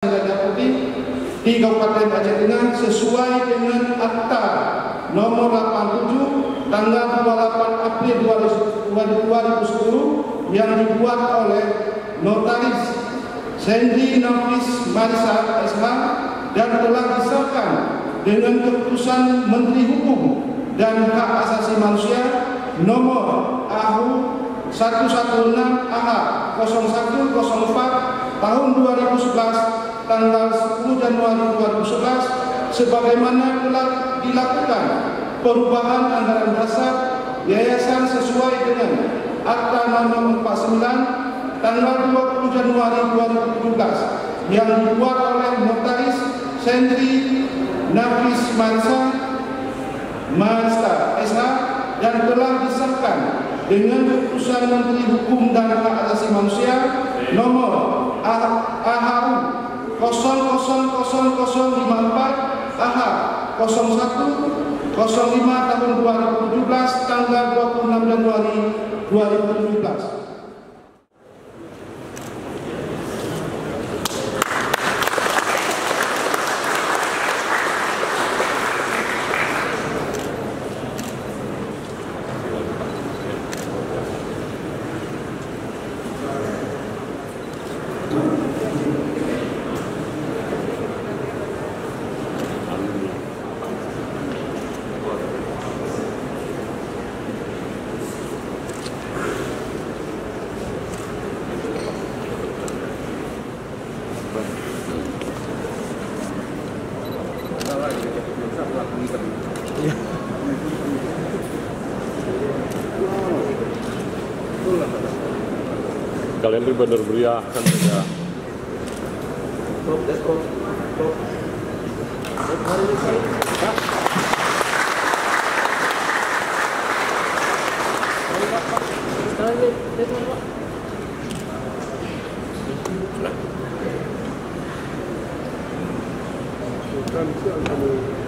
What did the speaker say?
Gajah Putih di Kabupaten Aceh Tengah sesuai dengan Akta Nomor 87 tanggal 28 April 2010 yang dibuat oleh Notaris Sendri Nafis Marisa SH dan telah disahkan dengan keputusan Menteri Hukum dan Hak Asasi Manusia Nomor AHU 116 AH 0104 tahun 2011 tanggal 10 Januari 2011 sebagaimana telah dilakukan perubahan anggaran dasar yayasan sesuai dengan Akta Nomor 49 tanggal 20 Januari 2017 yang dibuat oleh Notaris Sendri Nafis Marisa SH dan telah disahkan dengan keputusan Menteri Hukum dan Hak Asasi Manusia Nomor AHU 00054 AH 0105 tahun 2017 tanggal 26 Januari 2017. Kalian tuh bener beriakan saja. Bukan